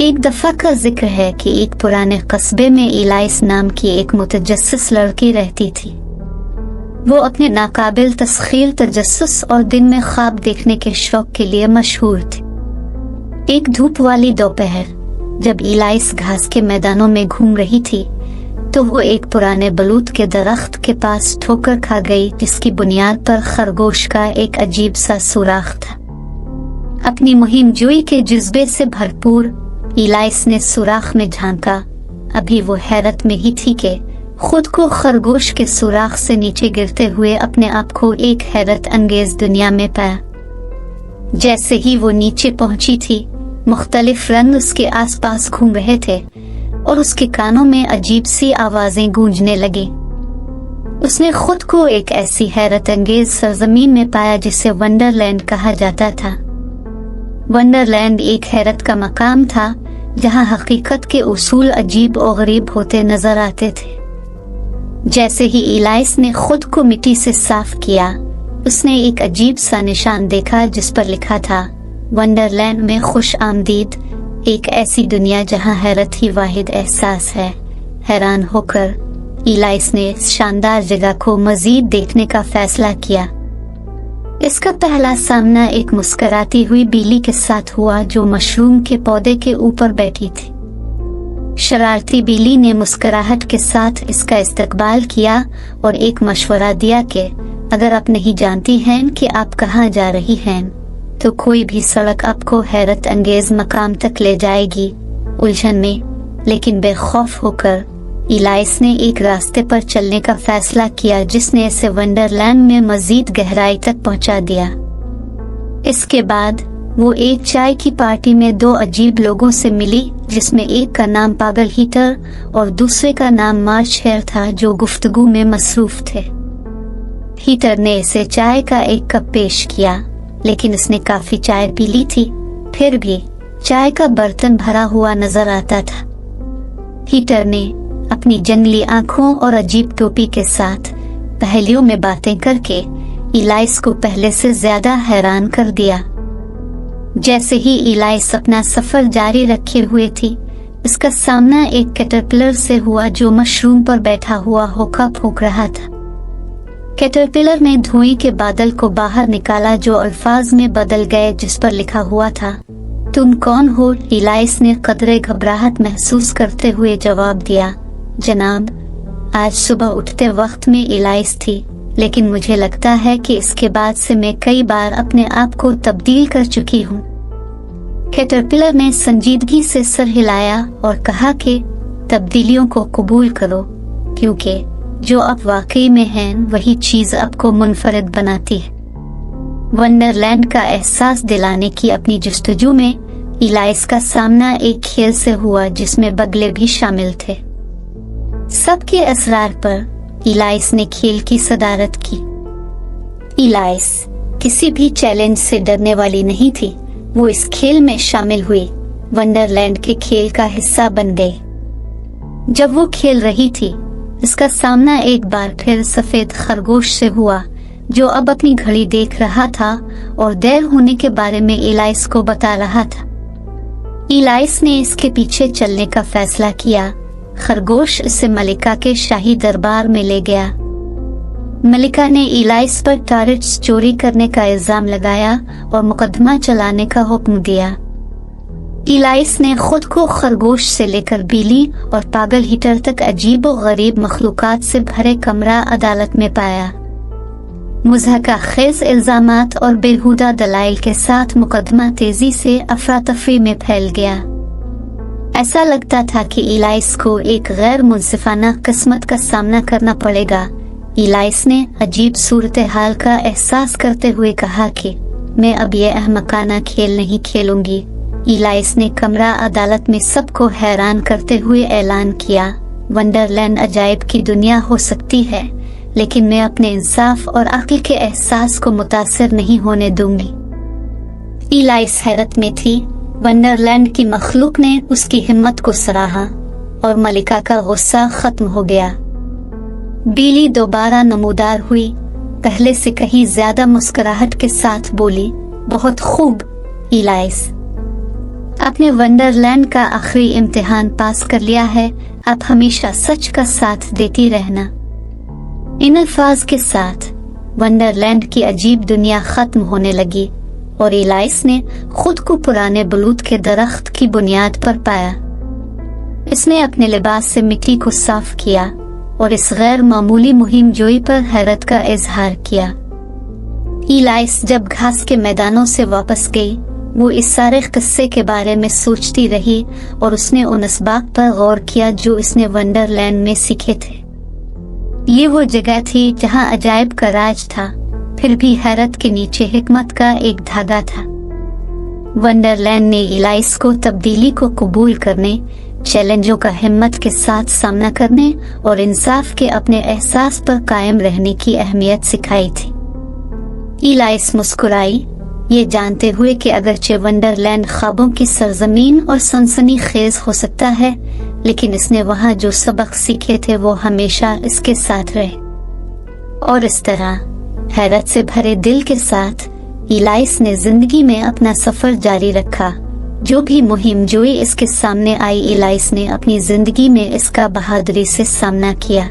एक दफा का जिक्र है कि एक पुराने कस्बे में इलाइस नाम की एक मुतजस्सिस लड़की रहती थी। वो अपने नाकाबिल तस्खीर तजस्सुस और दिन में ख्वाब देखने के शौक के लिए मशहूर थी। एक धूप वाली दोपहर जब इलाइस घास के मैदानों में घूम रही थी तो वो एक पुराने बलूत के दरख्त के पास ठोकर खा गई, जिसकी बुनियाद पर खरगोश का एक अजीब सा सुराख था। अपनी मुहिम जोई के जज्बे से भरपूर इलाइस ने सुराख में झांका। अभी वो हैरत में ही थी कि खुद को खरगोश के सुराख से नीचे गिरते हुए अपने आप को एक हैरत अंगेज दुनिया में पाया। जैसे ही वो नीचे पहुंची थी, मुख्तलिफ रंग उसके आसपास घूम रहे थे और उसके कानों में अजीब सी आवाजें गूंजने लगी। उसने खुद को एक ऐसी हैरत अंगेज सरजमीन में पाया जिसे वंडरलैंड कहा जाता था। वंडरलैंड एक हैरत का मकाम था जहां हकीकत के उसूल अजीब और गरीब होते नजर आते थे। जैसे ही इलाइस ने खुद को मिट्टी से साफ किया, उसने एक अजीब सा निशान देखा जिस पर लिखा था, वंडरलैंड में खुश आमदीद, एक ऐसी दुनिया जहां हैरत ही वाहिद एहसास है। हैरान होकर इलाइस ने इस शानदार जगह को मजीद देखने का फैसला किया। इसका पहला सामना एक मुस्कुराती हुई बिल्ली के साथ हुआ जो मशरूम के पौधे के ऊपर बैठी थी। शरारती बिल्ली ने मुस्कुराहट के साथ इसका इस्तकबाल किया और एक मशवरा दिया कि अगर आप नहीं जानती हैं कि आप कहाँ जा रही हैं, तो कोई भी सड़क आपको हैरत अंगेज मकाम तक ले जाएगी। उलझन में लेकिन बेखौफ होकर इलाइस ने एक रास्ते पर चलने का फैसला किया जिसने इसे वंडरलैंड में मजीद गहराई तक पहुंचा दिया। इसके बाद वो एक चाय की पार्टी में दो अजीब लोगों से मिली, जिसमें एक का नाम पागल हीटर और दूसरे का नाम मार्च हेयर था, जो गुफ्तगू में मसरूफ थे। हीटर ने इसे चाय का एक कप पेश किया, लेकिन उसने काफी चाय पी ली थी, फिर भी चाय का बर्तन भरा हुआ नजर आता था। हीटर ने अपनी जंगली आंखों और अजीब टोपी के साथ पहेलियों में बातें करके इलाइस को पहले से ज्यादा हैरान कर दिया। जैसे ही इलाइस अपना सफर जारी रखे हुए थी, इसका सामना एक कैटरपिलर से हुआ जो मशरूम पर बैठा हुआ होका फूंक रहा था। कैटरपिलर ने धुएं के बादल को बाहर निकाला जो अल्फाज में बदल गए जिस पर लिखा हुआ था, तुम कौन हो? इलाइस ने कदरे घबराहट महसूस करते हुए जवाब दिया, जनाब, आज सुबह उठते वक्त में इलाइस थी, लेकिन मुझे लगता है कि इसके बाद से मैं कई बार अपने आप को तब्दील कर चुकी हूँ। कैटरपिलर ने संजीदगी से सर हिलाया और कहा कि तब्दीलियों को कबूल करो, क्योंकि जो आप वाकई में हैं वही चीज आपको मुनफरिद बनाती है। वंडरलैंड का एहसास दिलाने की अपनी जस्तजू में इलाइस का सामना एक खेल से हुआ जिसमें बगले भी शामिल थे। सबके असरार पर इलाइस ने खेल की सदारत की। इलाइस किसी भी चैलेंज से डरने वाली नहीं थी। वो इस खेल में शामिल हुई, वंडरलैंड के खेल का हिस्सा बन गई। जब वो खेल रही थी, इसका सामना एक बार फिर सफेद खरगोश से हुआ जो अब अपनी घड़ी देख रहा था और देर होने के बारे में इलाइस को बता रहा था। इलाइस ने इसके पीछे चलने का फैसला किया। खरगोश इसे मलिका के शाही दरबार में ले गया। मलिका ने इलाइस पर टॉयलेट्स चोरी करने का इल्जाम लगाया और मुकदमा चलाने का हुक्म दिया। इलाइस ने खुद को खरगोश से लेकर बिल्ली और पागल हीटर तक अजीब और गरीब मखलूकात से भरे कमरा अदालत में पाया। मुज़हका खेज इल्जामात और बेहुदा दलाइल के साथ मुकदमा तेजी से अफरा तफरी में फैल गया। ऐसा लगता था कि इलाइस को एक गैर मुंसिफाना किस्मत का सामना करना पड़ेगा। इलाइस ने अजीब सूरत हाल का एहसास करते हुए कहा कि मैं अब ये अहमकाना खेल नहीं खेलूंगी। इलाइस ने कमरा अदालत में सबको हैरान करते हुए ऐलान किया, वंडरलैंड अजायब की दुनिया हो सकती है, लेकिन मैं अपने इंसाफ और अक्ल के एहसास को मुतासिर नहीं होने दूंगी। इलाइस हैरत में थी। वंडरलैंड की मखलूक ने उसकी हिम्मत को सराहा और मलिका का गुस्सा खत्म हो गया। बिल्ली दोबारा नमूदार हुई, पहले से कहीं ज्यादा मुस्कुराहट के साथ बोली, बहुत खूब इलाइस, आपने वंडरलैंड का आखिरी इम्तिहान पास कर लिया है, अब हमेशा सच का साथ देती रहना। इन अल्फाज के साथ वंडरलैंड की अजीब दुनिया खत्म होने लगी और इलाइस ने खुद को पुराने बलूत के दरख्त की बुनियाद पर पाया। इसने अपने लिबास से मिट्टी को साफ किया और इस गैर मामूली मुहिम जोई पर हैरत का इजहार किया। इलाइस जब घास के मैदानों से वापस गई, वो इस सारे किस्से के बारे में सोचती रही और उसने उन असबाब पर गौर किया जो इसने वंडरलैंड में सीखे थे। ये वो जगह थी जहाँ अजायब का राज था, फिर भी हैरत के नीचे हिकमत का एक धागा था। वंडरलैंड ने इलाइस को तब्दीली को कबूल करने, चैलेंजों का हिम्मत के साथ सामना करने और इंसाफ के अपने एहसास पर कायम रहने की अहमियत सिखाई थी। इलाइस मुस्कुराई, ये जानते हुए कि अगरचे वंडरलैंड ख्वाबों की सरजमीन और सनसनी खेज हो सकता है, लेकिन इसने वहाँ जो सबक सीखे थे वो हमेशा इसके साथ रहे। और इस तरह हैरत से भरे दिल के साथ इलाइस ने जिंदगी में अपना सफर जारी रखा। जो भी मुहिम जोई इसके सामने आई, इलाइस ने अपनी जिंदगी में इसका बहादुरी से सामना किया।